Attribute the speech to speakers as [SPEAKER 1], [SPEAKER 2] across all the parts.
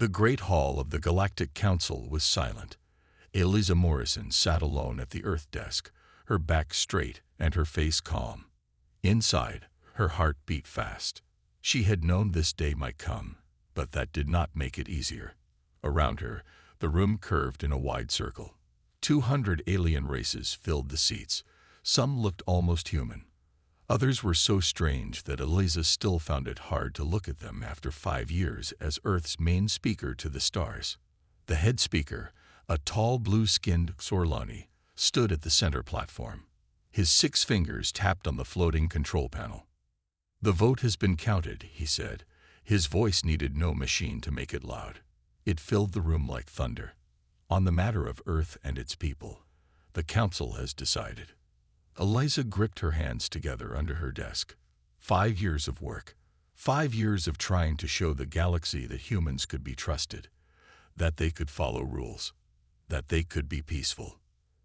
[SPEAKER 1] The great hall of the Galactic Council was silent. Eliza Morrison sat alone at the Earth desk, her back straight and her face calm. Inside, her heart beat fast. She had known this day might come, but that did not make it easier. Around her, the room curved in a wide circle. 200 alien races filled the seats. Some looked almost human. Others were so strange that Eliza still found it hard to look at them after 5 years as Earth's main speaker to the stars. The head speaker, a tall blue-skinned Xorlani, stood at the center platform. His 6 fingers tapped on the floating control panel. "The vote has been counted," he said. His voice needed no machine to make it loud. It filled the room like thunder. "On the matter of Earth and its people, the Council has decided." Eliza gripped her hands together under her desk. 5 years of work. 5 years of trying to show the galaxy that humans could be trusted, that they could follow rules, that they could be peaceful.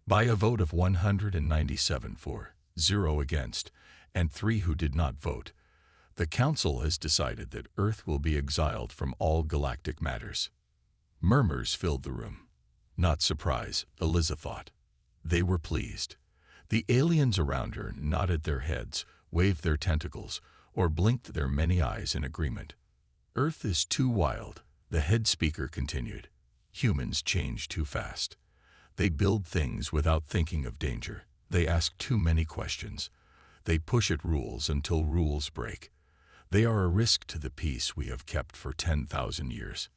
[SPEAKER 1] By a vote of 197 for, 0 against, and 3 who did not vote, the Council has decided that Earth will be exiled from all galactic matters. Murmurs filled the room. Not surprise, Eliza thought. They were pleased. The aliens around her nodded their heads, waved their tentacles, or blinked their many eyes in agreement. "Earth is too wild," the head speaker continued. "Humans change too fast. They build things without thinking of danger. They ask too many questions. They push at rules until rules break. They are a risk to the peace we have kept for 10,000 years."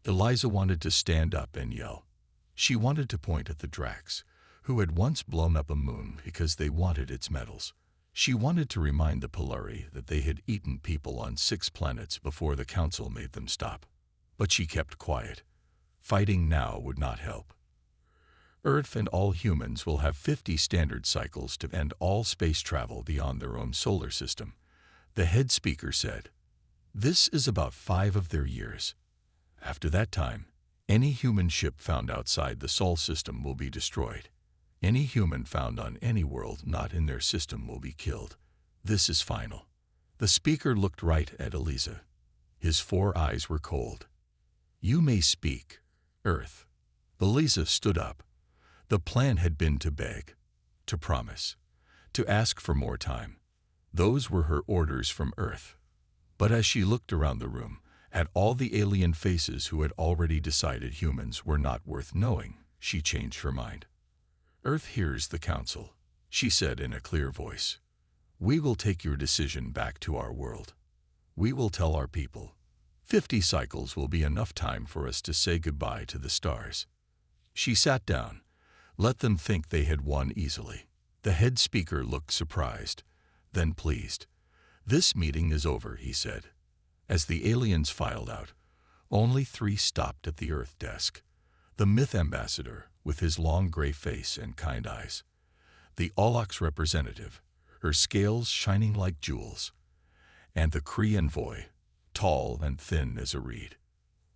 [SPEAKER 1] Eliza wanted to stand up and yell. She wanted to point at the Drax, who had once blown up a moon because they wanted its metals. She wanted to remind the Polari that they had eaten people on 6 planets before the Council made them stop. But she kept quiet. Fighting now would not help. Earth and all humans will have 50 standard cycles to end all space travel beyond their own solar system, the head speaker said. This is about 5 of their years. After that time, any human ship found outside the Sol system will be destroyed. Any human found on any world not in their system will be killed. This is final. The speaker looked right at Eliza. His 4 eyes were cold. "You may speak, Earth." Eliza stood up. The plan had been to beg, to promise, to ask for more time. Those were her orders from Earth. But as she looked around the room, at all the alien faces who had already decided humans were not worth knowing, she changed her mind. "Earth hears the Council," she said in a clear voice. "We will take your decision back to our world. We will tell our people. 50 cycles will be enough time for us to say goodbye to the stars." She sat down. Let them think they had won easily. The head speaker looked surprised, then pleased. "This meeting is over," he said. As the aliens filed out, only 3 stopped at the Earth desk. The Myth Ambassador, with his long gray face and kind eyes. The Aulox representative, her scales shining like jewels. And the Kree envoy, tall and thin as a reed.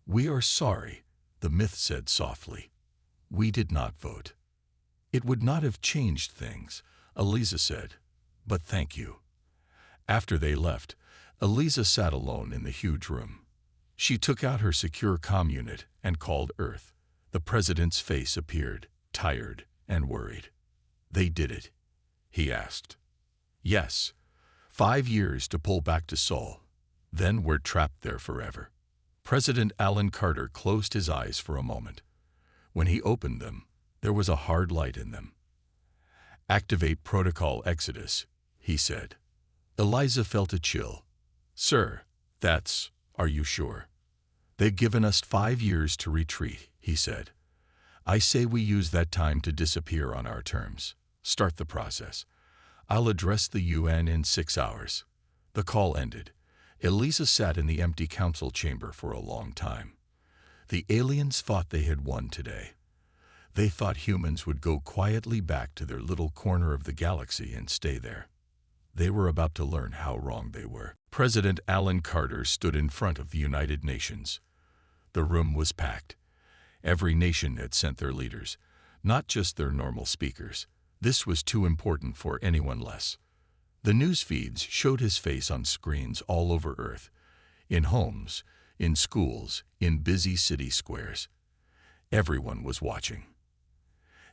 [SPEAKER 1] "We are sorry," the Myth said softly. "We did not vote." "It would not have changed things," Eliza said, "but thank you." After they left, Eliza sat alone in the huge room. She took out her secure comm unit and called Earth. The president's face appeared, tired and worried. "They did it?" he asked. "Yes. 5 years to pull back to Sol. Then we're trapped there forever." President Alan Carter closed his eyes for a moment. When he opened them, there was a hard light in them. "Activate Protocol Exodus," he said. Eliza felt a chill. "Sir, are you sure?" "They've given us 5 years to retreat," he said. "I say we use that time to disappear on our terms. Start the process. I'll address the UN in 6 hours." The call ended. Eliza sat in the empty council chamber for a long time. The aliens thought they had won today. They thought humans would go quietly back to their little corner of the galaxy and stay there. They were about to learn how wrong they were. President Alan Carter stood in front of the United Nations. The room was packed. Every nation had sent their leaders, not just their normal speakers. This was too important for anyone less. The news feeds showed his face on screens all over Earth, in homes, in schools, in busy city squares. Everyone was watching.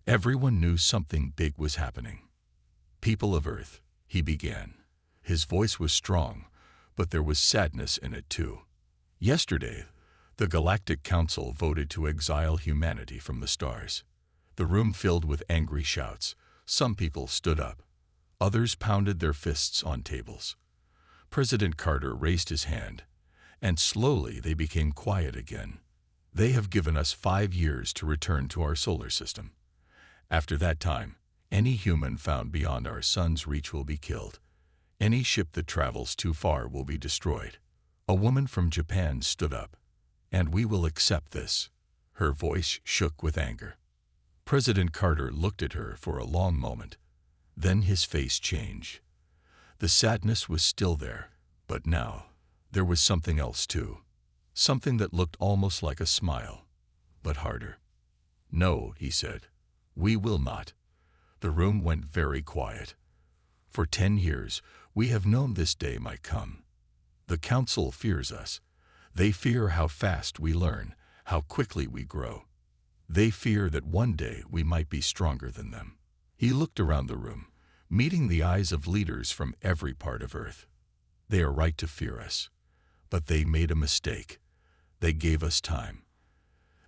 [SPEAKER 1] Everyone knew something big was happening. "People of Earth," he began. His voice was strong, but there was sadness in it too. "Yesterday, the Galactic Council voted to exile humanity from the stars." The room filled with angry shouts. Some people stood up. Others pounded their fists on tables. President Carter raised his hand, and slowly they became quiet again. "They have given us 5 years to return to our solar system. After that time, any human found beyond our sun's reach will be killed. Any ship that travels too far will be destroyed." A woman from Japan stood up. "And we will accept this." Her voice shook with anger. President Carter looked at her for a long moment. Then his face changed. The sadness was still there, but now there was something else too. Something that looked almost like a smile, but harder. "No," he said. "We will not." The room went very quiet. "For 10 years, we have known this day might come. The Council fears us. They fear how fast we learn, how quickly we grow. They fear that one day we might be stronger than them." He looked around the room, meeting the eyes of leaders from every part of Earth. "They are right to fear us. But they made a mistake. They gave us time.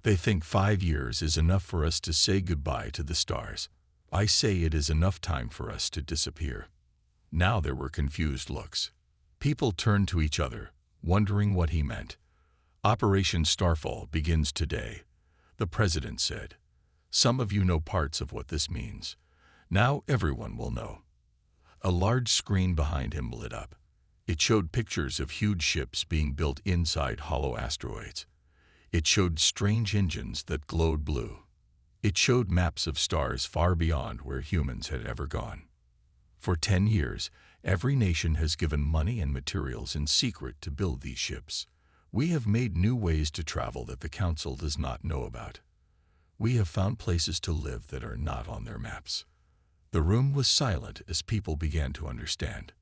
[SPEAKER 1] They think 5 years is enough for us to say goodbye to the stars. I say it is enough time for us to disappear." Now there were confused looks. People turned to each other, wondering what he meant. "Operation Starfall begins today," the president said. "Some of you know parts of what this means. Now everyone will know." A large screen behind him lit up. It showed pictures of huge ships being built inside hollow asteroids. It showed strange engines that glowed blue. It showed maps of stars far beyond where humans had ever gone. For 10 years, every nation has given money and materials in secret to build these ships. We have made new ways to travel that the Council does not know about. We have found places to live that are not on their maps. The room was silent as people began to understand.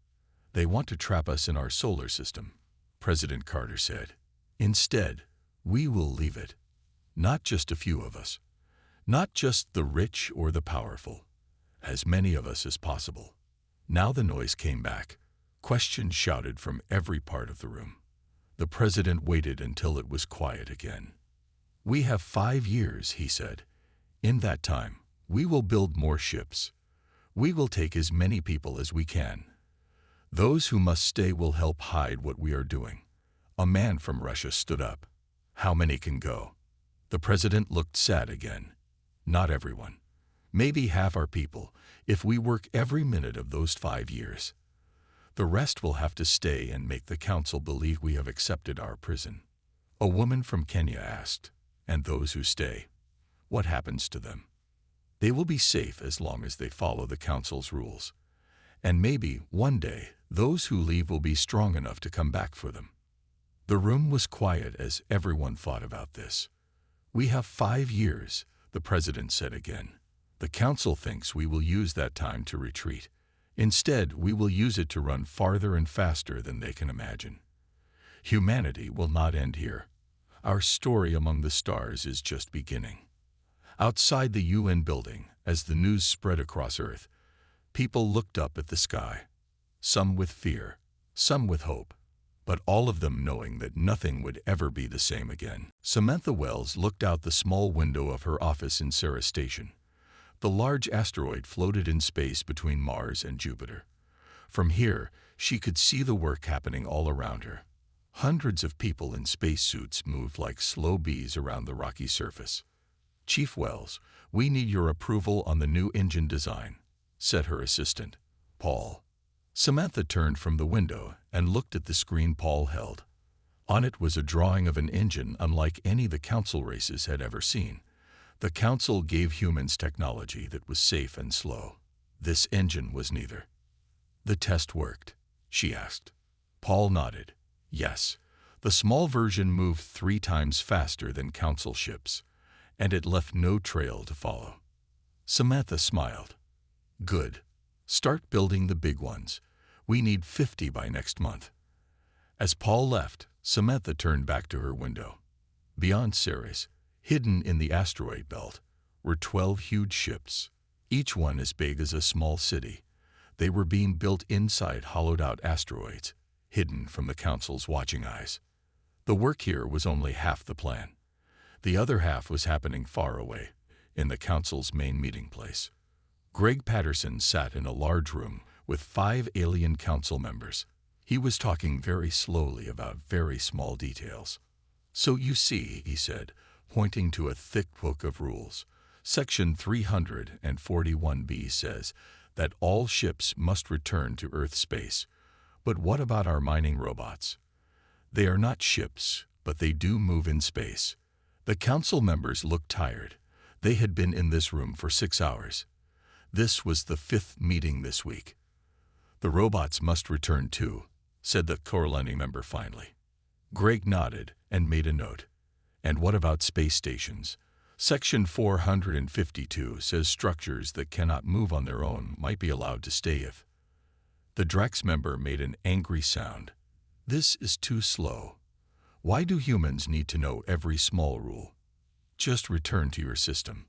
[SPEAKER 1] "They want to trap us in our solar system," President Carter said. "Instead, we will leave it. Not just a few of us. Not just the rich or the powerful. As many of us as possible." Now the noise came back. Questions shouted from every part of the room. The president waited until it was quiet again. "We have 5 years," he said. "In that time, we will build more ships. We will take as many people as we can. Those who must stay will help hide what we are doing." A man from Russia stood up. "How many can go?" The president looked sad again. "Not everyone. Maybe half our people, if we work every minute of those 5 years. The rest will have to stay and make the Council believe we have accepted our prison." A woman from Kenya asked, "And those who stay, what happens to them?" "They will be safe as long as they follow the Council's rules. And maybe, one day, those who leave will be strong enough to come back for them." The room was quiet as everyone thought about this. "We have 5 years," the president said again. "The Council thinks we will use that time to retreat. Instead, we will use it to run farther and faster than they can imagine. Humanity will not end here. Our story among the stars is just beginning." Outside the UN building, as the news spread across Earth, people looked up at the sky. Some with fear, some with hope, but all of them knowing that nothing would ever be the same again. Samantha Wells looked out the small window of her office in Sarah Station. The large asteroid floated in space between Mars and Jupiter. From here, she could see the work happening all around her. Hundreds of people in spacesuits moved like slow bees around the rocky surface. "Chief Wells, we need your approval on the new engine design," said her assistant, Paul. Samantha turned from the window and looked at the screen Paul held. On it was a drawing of an engine unlike any the Council races had ever seen. The Council gave humans technology that was safe and slow. This engine was neither. "The test worked?" she asked. Paul nodded. "Yes. The small version moved 3 times faster than Council ships, and it left no trail to follow." Samantha smiled. "Good. Start building the big ones. We need 50 by next month." As Paul left, Samantha turned back to her window. Beyond Ceres, hidden in the asteroid belt, were 12 huge ships, each one as big as a small city. They were being built inside hollowed-out asteroids, hidden from the Council's watching eyes. The work here was only half the plan. The other half was happening far away, in the Council's main meeting place. Greg Patterson sat in a large room with 5 alien Council members. He was talking very slowly about very small details. "So you see," he said, pointing to a thick book of rules, Section 341B says that all ships must return to Earth space. But what about our mining robots? They are not ships, but they do move in space. The Council members looked tired. They had been in this room for 6 hours. This was the 5th meeting this week. "The robots must return too," said the Corelani member finally. Greg nodded and made a note. "And what about space stations? Section 452 says structures that cannot move on their own might be allowed to stay if..." The Drax member made an angry sound. "This is too slow. Why do humans need to know every small rule? Just return to your system."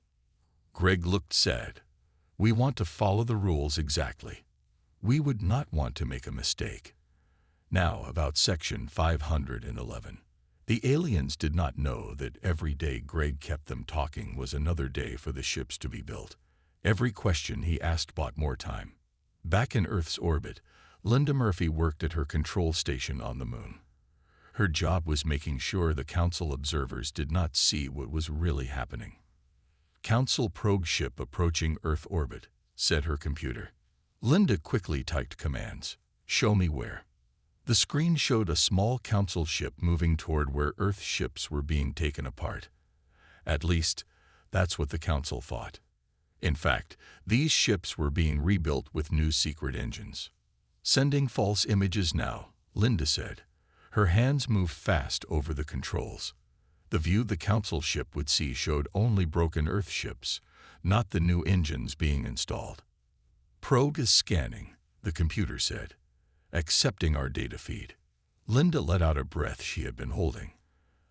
[SPEAKER 1] Greg looked sad. "We want to follow the rules exactly. We would not want to make a mistake." Now about Section 511. The aliens did not know that every day Greg kept them talking was another day for the ships to be built. Every question he asked bought more time. Back in Earth's orbit, Linda Murphy worked at her control station on the moon. Her job was making sure the Council observers did not see what was really happening. "Council probe ship approaching Earth orbit," said her computer. Linda quickly typed commands. "Show me where." The screen showed a small Council ship moving toward where Earth ships were being taken apart. At least, that's what the Council thought. In fact, these ships were being rebuilt with new secret engines. "Sending false images now," Linda said. Her hands moved fast over the controls. The view the Council ship would see showed only broken Earth ships, not the new engines being installed. "Probe is scanning," the computer said, "accepting our data feed." Linda let out a breath she had been holding.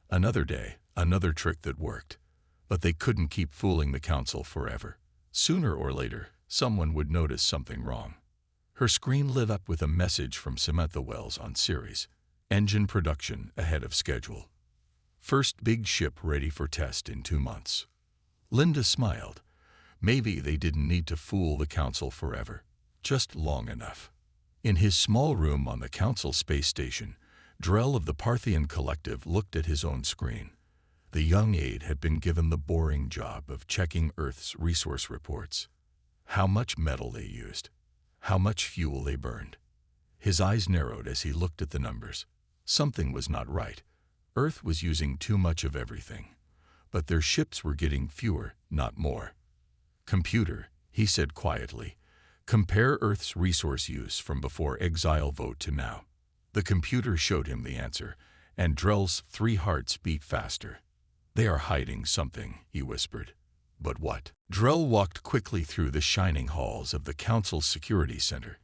[SPEAKER 1] Another day, another trick that worked. But they couldn't keep fooling the Council forever. Sooner or later, someone would notice something wrong. Her screen lit up with a message from Samantha Wells on Ceres. "Engine production ahead of schedule. First big ship ready for test in 2 months." Linda smiled. Maybe they didn't need to fool the Council forever, just long enough. In his small room on the Council space station, Drell of the Parthian Collective looked at his own screen. The young aide had been given the boring job of checking Earth's resource reports. How much metal they used. How much fuel they burned. His eyes narrowed as he looked at the numbers. Something was not right. Earth was using too much of everything. But their ships were getting fewer, not more. "Computer," he said quietly, "compare Earth's resource use from before Exile vote to now." The computer showed him the answer, and Drell's 3 hearts beat faster. "They are hiding something," he whispered. "But what?" Drell walked quickly through the shining halls of the Council's security center.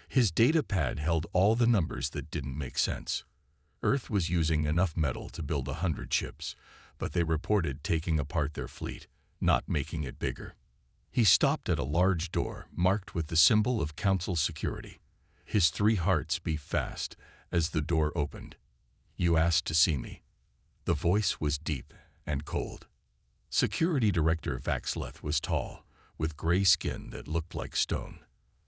[SPEAKER 1] His data pad held all the numbers that didn't make sense. Earth was using enough metal to build 100 ships, but they reported taking apart their fleet, not making it bigger. He stopped at a large door marked with the symbol of Council security. His 3 hearts beat fast as the door opened. "You asked to see me." The voice was deep and cold. Security Director Vaxleth was tall, with gray skin that looked like stone.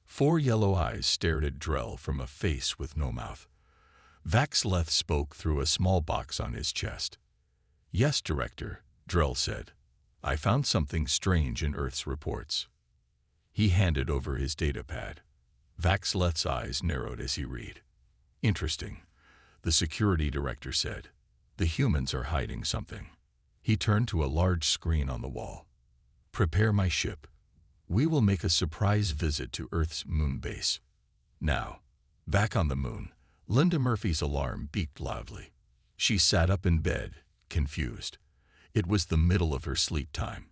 [SPEAKER 1] 4 yellow eyes stared at Drell from a face with no mouth. Vaxleth spoke through a small box on his chest. "Yes, Director," Drell said. "I found something strange in Earth's reports." He handed over his data pad. Vaxleth's eyes narrowed as he read. "Interesting," the Security Director said. "The humans are hiding something." He turned to a large screen on the wall. "Prepare my ship. We will make a surprise visit to Earth's moon base." Now, back on the moon, Linda Murphy's alarm beeped loudly. She sat up in bed, confused. It was the middle of her sleep time.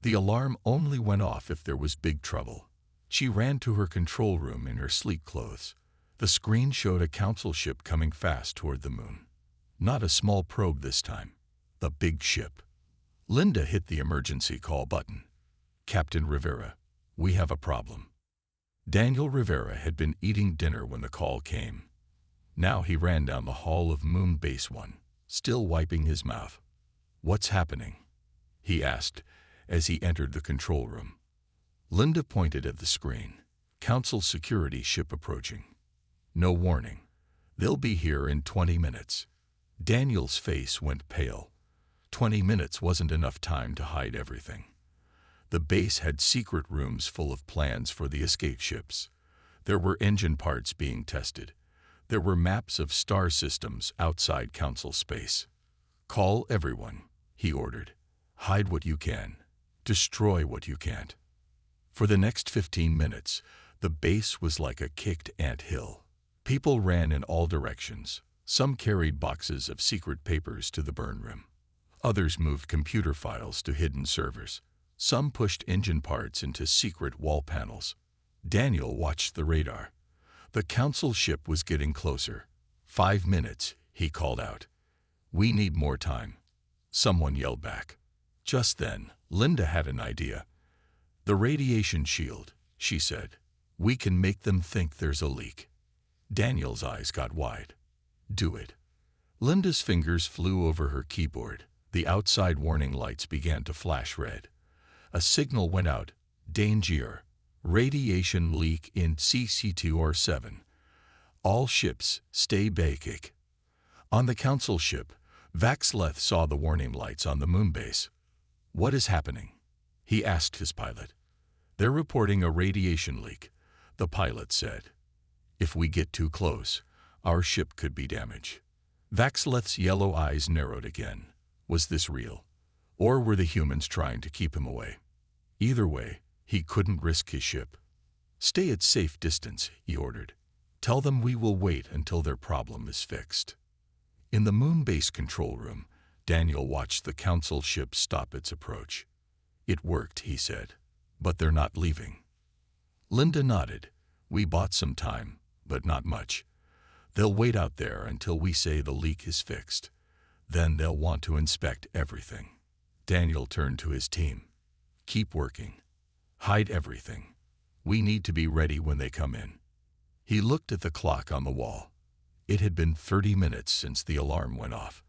[SPEAKER 1] The alarm only went off if there was big trouble. She ran to her control room in her sleek clothes. The screen showed a Council ship coming fast toward the moon. Not a small probe this time. The big ship. Linda hit the emergency call button. Captain Rivera, we have a problem. Daniel Rivera had been eating dinner when the call came. Now he ran down the hall of Moon Base 1, still wiping his mouth. What's happening? He asked as he entered the control room. Linda pointed at the screen. Council security ship approaching. No warning. They'll be here in 20 minutes. Daniel's face went pale. 20 minutes wasn't enough time to hide everything. The base had secret rooms full of plans for the escape ships. There were engine parts being tested. There were maps of star systems outside Council space. Call everyone, he ordered. Hide what you can. Destroy what you can't. For the next 15 minutes, the base was like a kicked ant hill. People ran in all directions. Some carried boxes of secret papers to the burn room. Others moved computer files to hidden servers. Some pushed engine parts into secret wall panels. Daniel watched the radar. The Council ship was getting closer. 5 minutes, he called out. We need more time. Someone yelled back. Just then, Linda had an idea. The radiation shield, she said. We can make them think there's a leak. Daniel's eyes got wide. Do it. Linda's fingers flew over her keyboard. The outside warning lights began to flash red. A signal went out. Danger. Radiation leak in CC2 7. All ships stay basic. On the Council ship, Vaxleth saw the warning lights on the moon base. What is happening? He asked his pilot. They're reporting a radiation leak, the pilot said. If we get too close, our ship could be damaged. Vaxleth's yellow eyes narrowed again. Was this real? Or were the humans trying to keep him away? Either way, he couldn't risk his ship. Stay at safe distance, he ordered. Tell them we will wait until their problem is fixed. In the moon base control room, Daniel watched the Council ship stop its approach. It worked, he said, but they're not leaving. Linda nodded. We bought some time, but not much. They'll wait out there until we say the leak is fixed. Then they'll want to inspect everything. Daniel turned to his team. Keep working. Hide everything. We need to be ready when they come in. He looked at the clock on the wall. It had been 30 minutes since the alarm went off.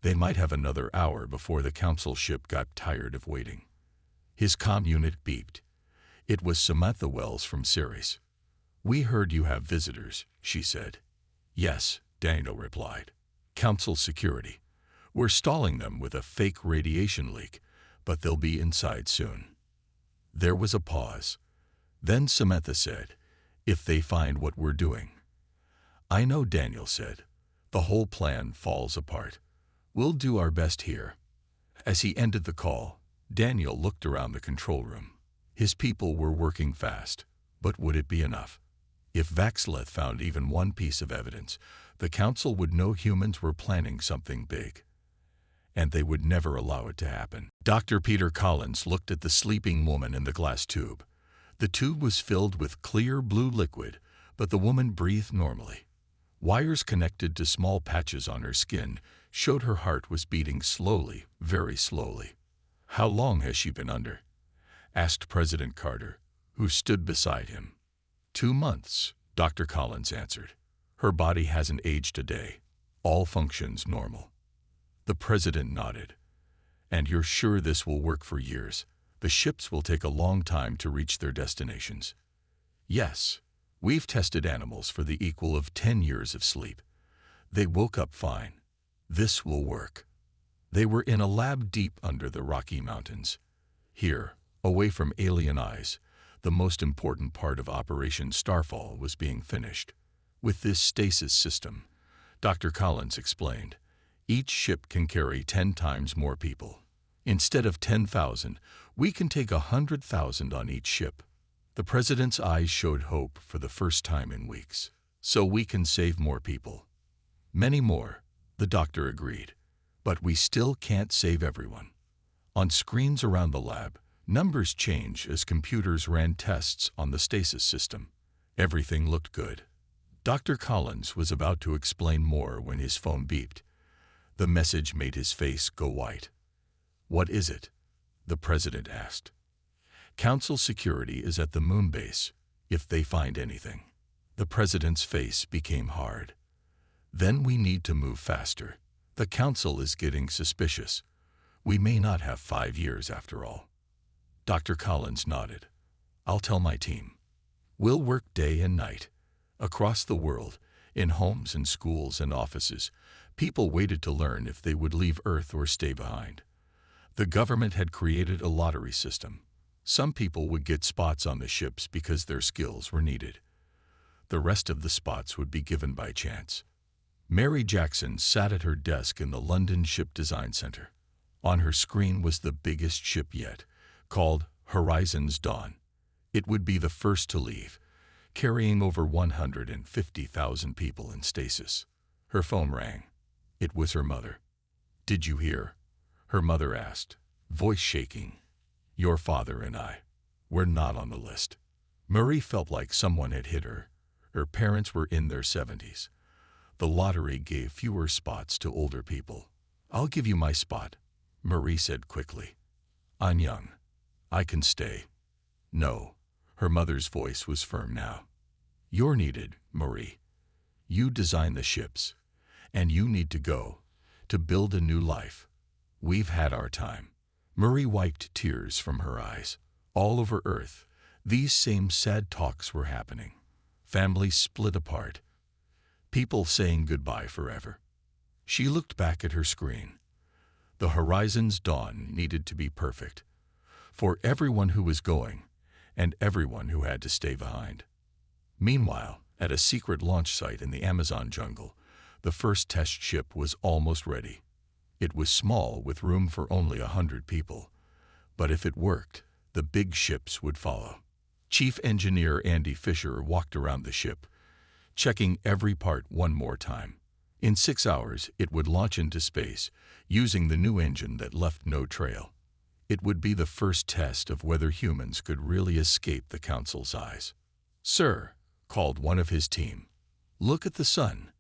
[SPEAKER 1] They might have another hour before the Council ship got tired of waiting. His comm unit beeped. It was Samantha Wells from Ceres. We heard you have visitors, she said. Yes, Daniel replied. Council security. We're stalling them with a fake radiation leak, but they'll be inside soon. There was a pause. Then Samantha said, if they find what we're doing. I know, Daniel said. The whole plan falls apart. We'll do our best here. As he ended the call, Daniel looked around the control room. His people were working fast, but would it be enough? If Vaxleth found even one piece of evidence, the Council would know humans were planning something big. And they would never allow it to happen. Dr. Peter Collins looked at the sleeping woman in the glass tube. The tube was filled with clear blue liquid, but the woman breathed normally. Wires connected to small patches on her skin showed her heart was beating slowly, very slowly. How long has she been under? Asked President Carter, who stood beside him. 2 months, Dr. Collins answered. Her body hasn't aged a day. All functions normal. The president nodded. And you're sure this will work for years? The ships will take a long time to reach their destinations. Yes, we've tested animals for the equal of 10 years of sleep. They woke up fine. This will work. They were in a lab deep under the Rocky Mountains. Here, away from alien eyes, the most important part of Operation Starfall was being finished. With this stasis system, Dr. Collins explained, each ship can carry 10 times more people. Instead of 10,000, we can take 100,000 on each ship. The president's eyes showed hope for the first time in weeks. So we can save more people. Many more, the doctor agreed. But we still can't save everyone. On screens around the lab, numbers changed as computers ran tests on the stasis system. Everything looked good. Dr. Collins was about to explain more when his phone beeped. The message made his face go white. "What is it?" the president asked. "Council security is at the moon base, if they find anything." The president's face became hard. "Then we need to move faster. The council is getting suspicious. We may not have 5 years after all." Dr. Collins nodded. "I'll tell my team. We'll work day and night. Across the world, in homes and schools and offices, people waited to learn if they would leave Earth or stay behind. The government had created a lottery system. Some people would get spots on the ships because their skills were needed. The rest of the spots would be given by chance. Mary Jackson sat at her desk in the London Ship Design Center. On her screen was the biggest ship yet, called Horizon's Dawn. It would be the first to leave, carrying over 150,000 people in stasis. Her phone rang. It was her mother. "Did you hear?" her mother asked, voice shaking. "Your father and I. We're not on the list." Marie felt like someone had hit her. Her parents were in their 70s. The lottery gave fewer spots to older people. "I'll give you my spot," Marie said quickly. "I'm young. I can stay." "No." Her mother's voice was firm now. "You're needed, Marie. You design the ships, and you need to go, to build a new life. We've had our time." Marie wiped tears from her eyes. All over Earth, these same sad talks were happening. Families split apart. People saying goodbye forever. She looked back at her screen. The Horizon's Dawn needed to be perfect, for everyone who was going, and everyone who had to stay behind. Meanwhile, at a secret launch site in the Amazon jungle, the first test ship was almost ready. It was small, with room for only 100 people. But if it worked, the big ships would follow. Chief Engineer Andy Fisher walked around the ship, checking every part one more time. In 6 hours, it would launch into space, using the new engine that left no trail. It would be the first test of whether humans could really escape the Council's eyes. "Sir," called one of his team, "look at the sun."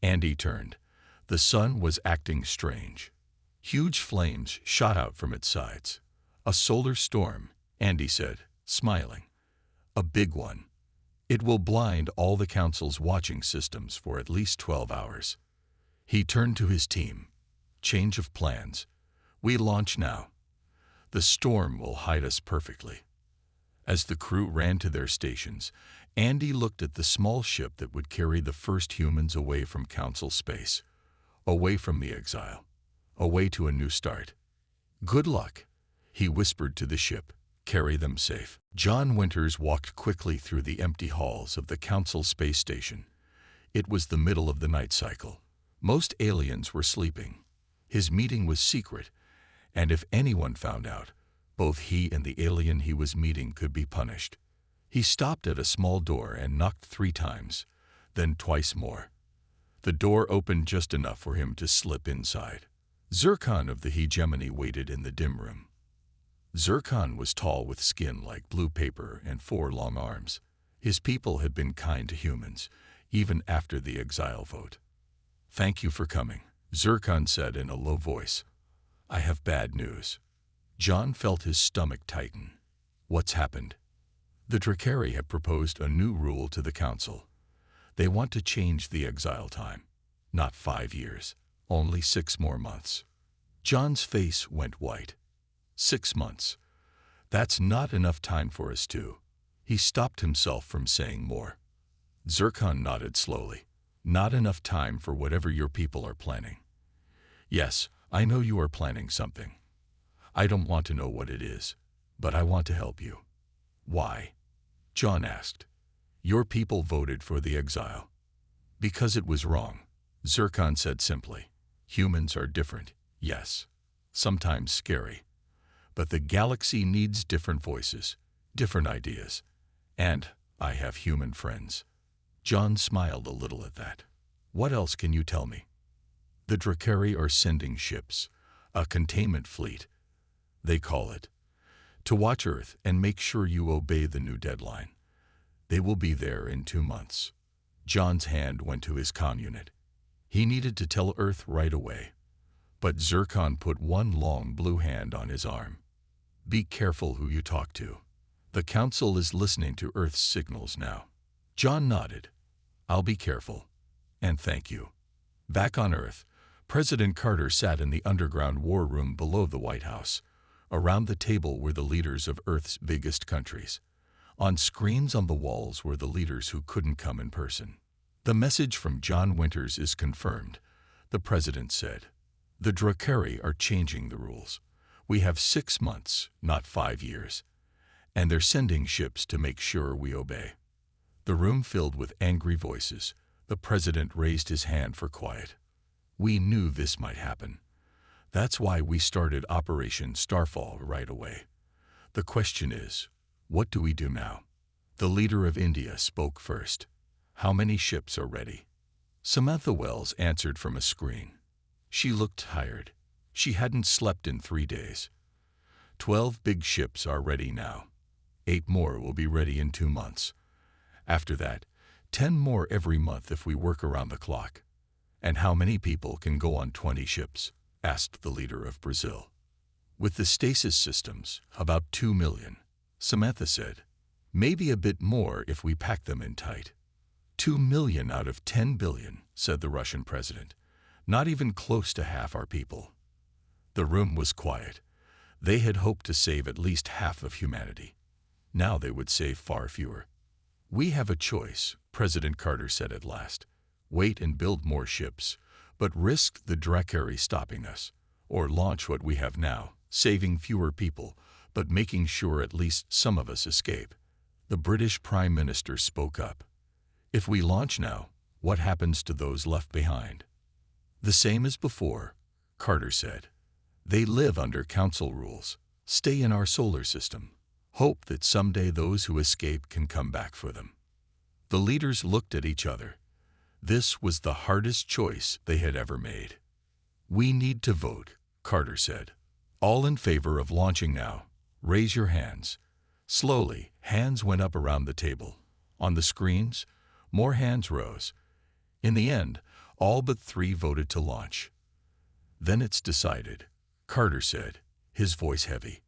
[SPEAKER 1] Andy turned. The sun was acting strange. Huge flames shot out from its sides. "A solar storm," Andy said, smiling. "A big one. It will blind all the Council's watching systems for at least 12 hours. He turned to his team. "Change of plans. We launch now. The storm will hide us perfectly." As the crew ran to their stations, Andy looked at the small ship that would carry the first humans away from Council space, away from the Exile, away to a new start. "Good luck," he whispered to the ship. "Carry them safe." John Winters walked quickly through the empty halls of the Council space station. It was the middle of the night cycle. Most aliens were sleeping. His meeting was secret, and if anyone found out, both he and the alien he was meeting could be punished. He stopped at a small door and knocked 3 times, then twice more. The door opened just enough for him to slip inside. Zircon of the hegemony waited in the dim room. Zircon was tall, with skin like blue paper and 4 long arms. His people had been kind to humans, even after the Exile vote. "Thank you for coming," Zircon said in a low voice. "I have bad news." John felt his stomach tighten. "What's happened?" "The Drakari have proposed a new rule to the Council. They want to change the Exile time. Not 5 years, only 6 more months." John's face went white. 6 months. That's not enough time for us to. He stopped himself from saying more. Zircon nodded slowly. "Not enough time for whatever your people are planning." "Yes, I know you are planning something. I don't want to know what it is, but I want to help you." "Why?" John asked. "Your people voted for the Exile." "Because it was wrong," Zircon said simply. "Humans are different, yes. Sometimes scary. But the galaxy needs different voices, different ideas. And I have human friends." John smiled a little at that. "What else can you tell me?" "The Drakari are sending ships, a containment fleet, they call it, to watch Earth and make sure you obey the new deadline. They will be there in 2 months. John's hand went to his comm unit. He needed to tell Earth right away. But Zircon put one long blue hand on his arm. Be careful who you talk to. The council is listening to Earth's signals now. John nodded. I'll be careful. And thank you. Back on Earth, President Carter sat in the underground war room below the White House. Around the table were the leaders of Earth's biggest countries. On screens on the walls were the leaders who couldn't come in person. The message from John Winters is confirmed, the president said. The Drakari are changing the rules. We have 6 months, not 5 years. And they're sending ships to make sure we obey. The room filled with angry voices. The president raised his hand for quiet. We knew this might happen. That's why we started Operation Starfall right away. The question is, what do we do now? The leader of India spoke first. How many ships are ready? Samantha Wells answered from a screen. She looked tired. She hadn't slept in 3 days. 12 big ships are ready now. 8 more will be ready in 2 months. After that, 10 more every month if we work around the clock. And how many people can go on 20 ships? Asked the leader of Brazil. With the Stasis systems, about 2 million, Samantha said. Maybe a bit more if we pack them in tight. 2 million out of 10 billion, said the Russian president. Not even close to half our people. The room was quiet. They had hoped to save at least half of humanity. Now they would save far fewer. We have a choice, President Carter said at last. Wait and build more ships, but risk the Drakari stopping us, or launch what we have now, saving fewer people, but making sure at least some of us escape. The British Prime Minister spoke up. If we launch now, what happens to those left behind? The same as before, Carter said. They live under council rules, stay in our solar system, hope that someday those who escape can come back for them. The leaders looked at each other. This was the hardest choice they had ever made. We need to vote, Carter said. All in favor of launching now, raise your hands. Slowly, hands went up around the table. On the screens, more hands rose. In the end, all but 3 voted to launch. Then it's decided, Carter said, his voice heavy.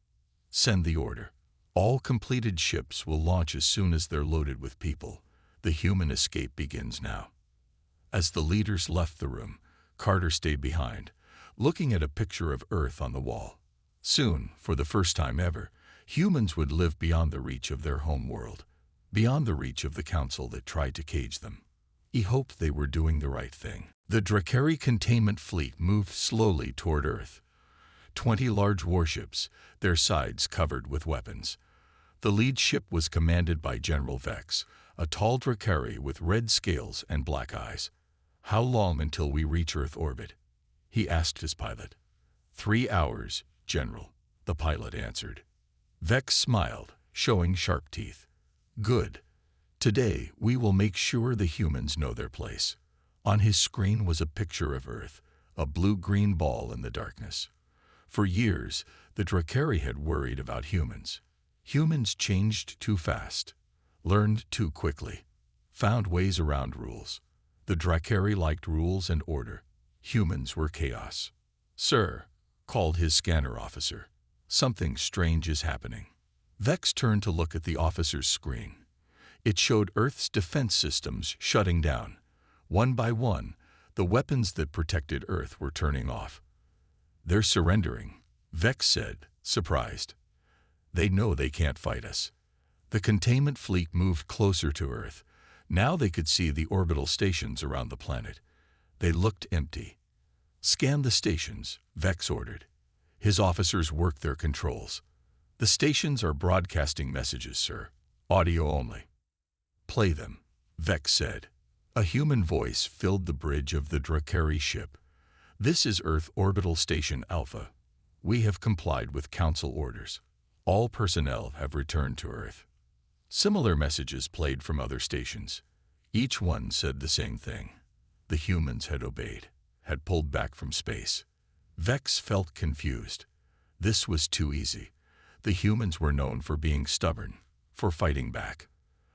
[SPEAKER 1] Send the order. All completed ships will launch as soon as they're loaded with people. The human escape begins now. As the leaders left the room, Carter stayed behind, looking at a picture of Earth on the wall. Soon, for the first time ever, humans would live beyond the reach of their home world, beyond the reach of the council that tried to cage them. He hoped they were doing the right thing. The Drakari containment fleet moved slowly toward Earth. 20 large warships, their sides covered with weapons. The lead ship was commanded by General Vex, a tall Drakari with red scales and black eyes. How long until we reach Earth orbit? He asked his pilot. 3 hours, General, the pilot answered. Vex smiled, showing sharp teeth. Good. Today, we will make sure the humans know their place. On his screen was a picture of Earth, a blue-green ball in the darkness. For years, the Drakari had worried about humans. Humans changed too fast, learned too quickly, found ways around rules. The Drakari liked rules and order. Humans were chaos. Sir, called his scanner officer. Something strange is happening. Vex turned to look at the officer's screen. It showed Earth's defense systems shutting down. One by one, the weapons that protected Earth were turning off. They're surrendering, Vex said, surprised. They know they can't fight us. The containment fleet moved closer to Earth. Now they could see the orbital stations around the planet. They looked empty. Scan the stations, Vex ordered. His officers worked their controls. The stations are broadcasting messages, sir. Audio only. Play them, Vex said. A human voice filled the bridge of the Drakari ship. This is Earth Orbital Station Alpha. We have complied with council orders. All personnel have returned to Earth. Similar messages played from other stations. Each one said the same thing. The humans had obeyed, had pulled back from space. Vex felt confused. This was too easy. The humans were known for being stubborn, for fighting back.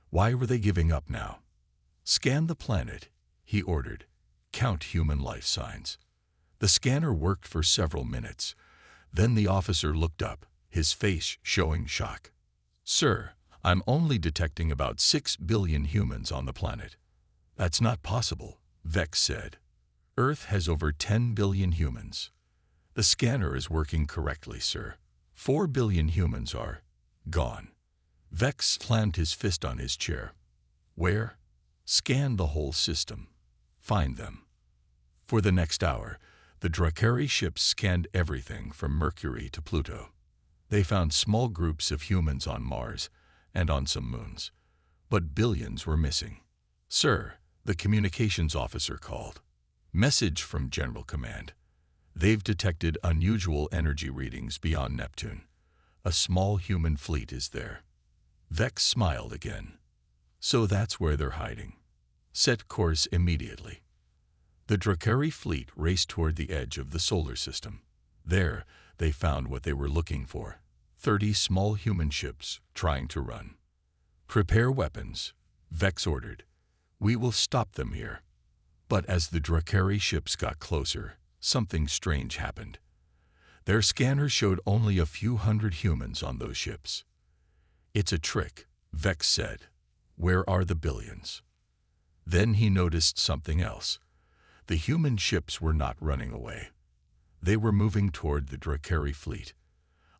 [SPEAKER 1] Why were they giving up now? Scan the planet, he ordered. Count human life signs. The scanner worked for several minutes. Then the officer looked up, his face showing shock. "Sir, I'm only detecting about 6 billion humans on the planet." "That's not possible," Vex said. "Earth has over 10 billion humans." "The scanner is working correctly, sir. 4 billion humans are gone." Vex slammed his fist on his chair. "Where?" "Scan the whole system. Find them." For the next hour, the Drakari ships scanned everything from Mercury to Pluto. They found small groups of humans on Mars and on some moons, but billions were missing. "Sir," the communications officer called. "Message from General Command. They've detected unusual energy readings beyond Neptune. A small human fleet is there." Vex smiled again. "So that's where they're hiding. Set course immediately." The Drakari fleet raced toward the edge of the solar system. There, they found what they were looking for: 30 small human ships trying to run. "Prepare weapons," Vex ordered. "We will stop them here." But as the Drakari ships got closer, something strange happened. Their scanners showed only a few hundred humans on those ships. "It's a trick," Vex said. "Where are the billions?" Then he noticed something else. The human ships were not running away. They were moving toward the Drakari fleet.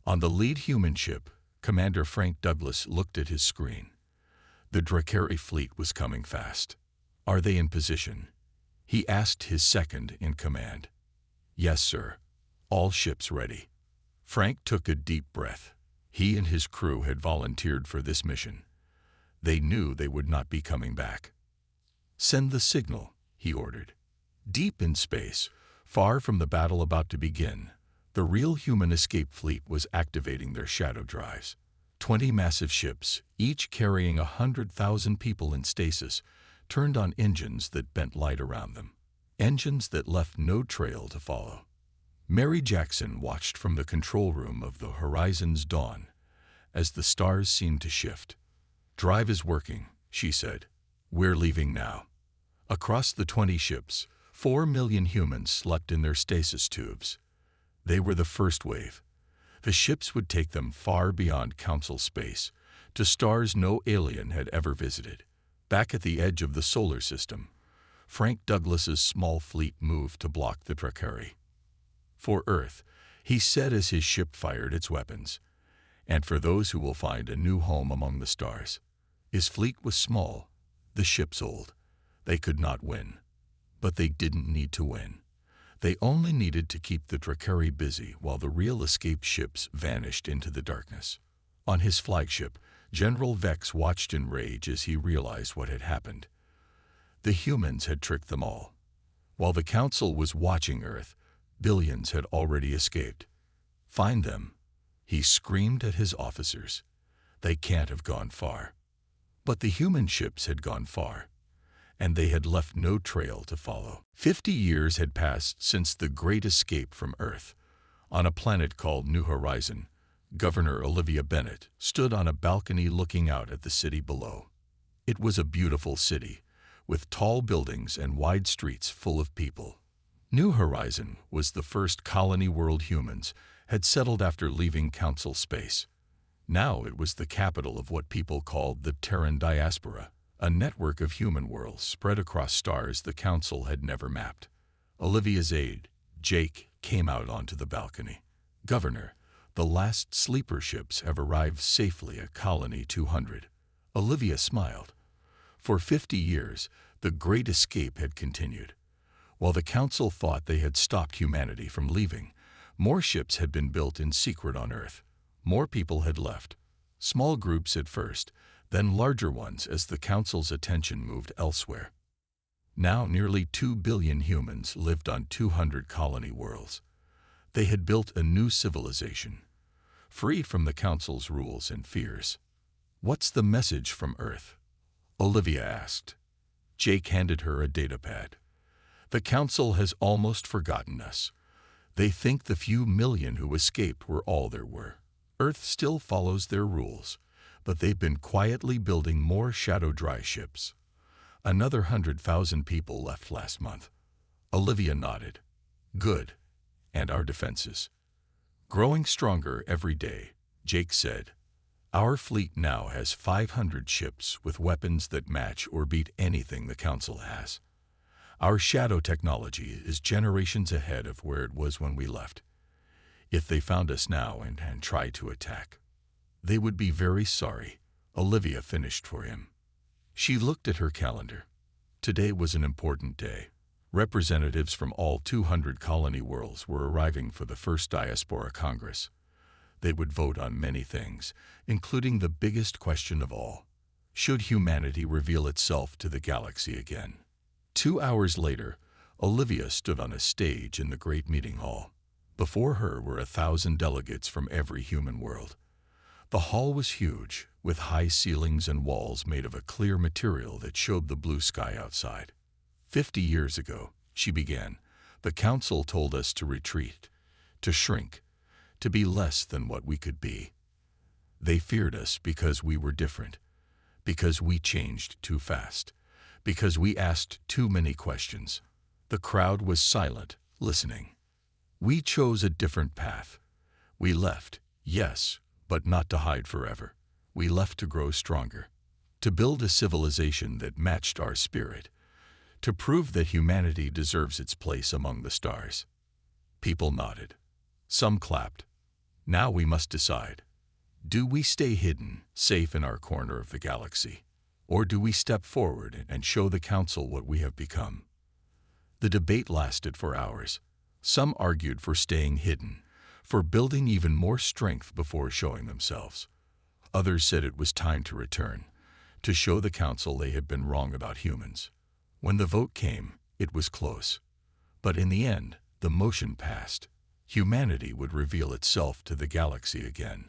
[SPEAKER 1] On the lead human ship, Commander Frank Douglas looked at his screen. The Drakari fleet was coming fast. "Are they in position?" he asked his second in command. "Yes, sir. All ships ready." Frank took a deep breath. He and his crew had volunteered for this mission. They knew they would not be coming back. "Send the signal," he ordered. Deep in space, far from the battle about to begin, the real human escape fleet was activating their shadow drives. 20 massive ships, each carrying 100,000 people in stasis, turned on engines that bent light around them. Engines that left no trail to follow. Mary Jackson watched from the control room of the Horizon's dawn as the stars seemed to shift. "Drive is working," she said. "We're leaving now." Across the 20 ships, 4 million humans slept in their stasis tubes. They were the first wave. The ships would take them far beyond council space, to stars no alien had ever visited. Back at the edge of the solar system, Frank Douglas's small fleet moved to block the Drakari. "For Earth," he said as his ship fired its weapons, "and for those who will find a new home among the stars." His fleet was small, the ships old. They could not win. But they didn't need to win. They only needed to keep the Drakari busy while the real escape ships vanished into the darkness. On his flagship, General Vex watched in rage as he realized what had happened. The humans had tricked them all. While the Council was watching Earth, billions had already escaped. "Find them," he screamed at his officers. "They can't have gone far." But the human ships had gone far, and they had left no trail to follow. 50 years had passed since the Great Escape from Earth. On a planet called New Horizon, Governor Olivia Bennett stood on a balcony looking out at the city below. It was a beautiful city, with tall buildings and wide streets full of people. New Horizon was the first colony world humans had settled after leaving Council space. Now it was the capital of what people called the Terran Diaspora, a network of human worlds spread across stars the Council had never mapped. Olivia's aide, Jake, came out onto the balcony. "Governor, the last sleeper ships have arrived safely at Colony 200. Olivia smiled. For 50 years, the Great Escape had continued. While the Council thought they had stopped humanity from leaving, more ships had been built in secret on Earth. More people had left. Small groups at first, then larger ones as the Council's attention moved elsewhere. Now nearly 2 billion humans lived on 200 colony worlds. They had built a new civilization, free from the Council's rules and fears. "What's the message from Earth?" Olivia asked. Jake handed her a datapad. "The Council has almost forgotten us. They think the few million who escaped were all there were. Earth still follows their rules, but they've been quietly building more shadow dry ships. Another 100,000 people left last month." Olivia nodded. Good. And our defenses. Growing stronger every day, Jake said. Our fleet now has 500 ships with weapons that match or beat anything the Council has. Our shadow technology is generations ahead of where it was when we left. If they found us now and tried to attack, they would be very sorry, Olivia finished for him. She looked at her calendar. Today was an important day. Representatives from all 200 colony worlds were arriving for the first Diaspora Congress. They would vote on many things, including the biggest question of all. Should humanity reveal itself to the galaxy again? 2 hours later, Olivia stood on a stage in the great meeting hall. Before her were 1,000 delegates from every human world. The hall was huge, with high ceilings and walls made of a clear material that showed the blue sky outside. 50 years ago, she began, the Council told us to retreat, to shrink, to be less than what we could be. They feared us because we were different, because we changed too fast, because we asked too many questions. The crowd was silent, listening. We chose a different path. We left, yes, but not to hide forever. We left to grow stronger, to build a civilization that matched our spirit, to prove that humanity deserves its place among the stars. People nodded. Some clapped. Now we must decide. Do we stay hidden, safe in our corner of the galaxy? Or do we step forward and show the Council what we have become? The debate lasted for hours. Some argued for staying hidden, for building even more strength before showing themselves. Others said it was time to return, to show the Council they had been wrong about humans. When the vote came, it was close. But in the end, the motion passed. Humanity would reveal itself to the galaxy again.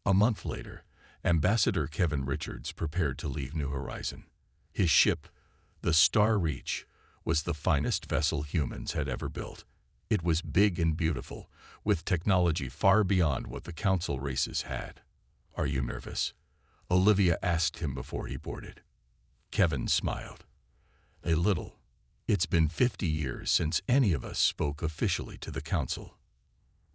[SPEAKER 1] A month later, Ambassador Kevin Richards prepared to leave New Horizon. His ship, the Star Reach, was the finest vessel humans had ever built. It was big and beautiful, with technology far beyond what the Council races had. Are you nervous? Olivia asked him before he boarded. Kevin smiled. A little. It's been 50 years since any of us spoke officially to the Council.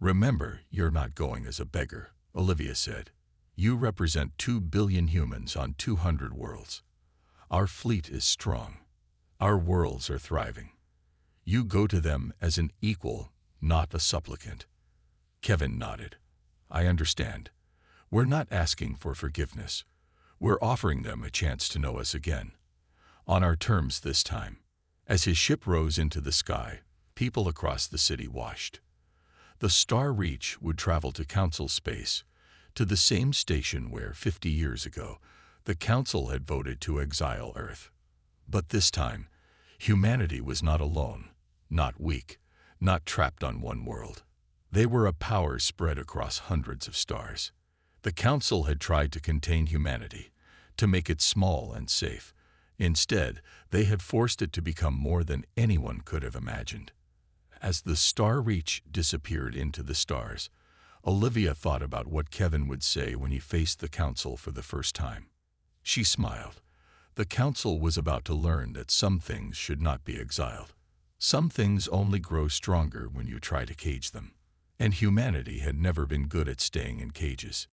[SPEAKER 1] Remember, you're not going as a beggar, Olivia said. You represent 2 billion humans on 200 worlds. Our fleet is strong. Our worlds are thriving. You go to them as an equal, not a supplicant. Kevin nodded. I understand. We're not asking for forgiveness. We're offering them a chance to know us again. On our terms this time. As his ship rose into the sky, people across the city watched. The Star Reach would travel to Council space, to the same station where 50 years ago the Council had voted to exile Earth. But this time, humanity was not alone, not weak, not trapped on one world. They were a power spread across hundreds of stars. The Council had tried to contain humanity, to make it small and safe. Instead, they had forced it to become more than anyone could have imagined. As the Star Reach disappeared into the stars, Olivia thought about what Kevin would say when he faced the Council for the first time. She smiled. The Council was about to learn that some things should not be exiled. Some things only grow stronger when you try to cage them. And humanity had never been good at staying in cages.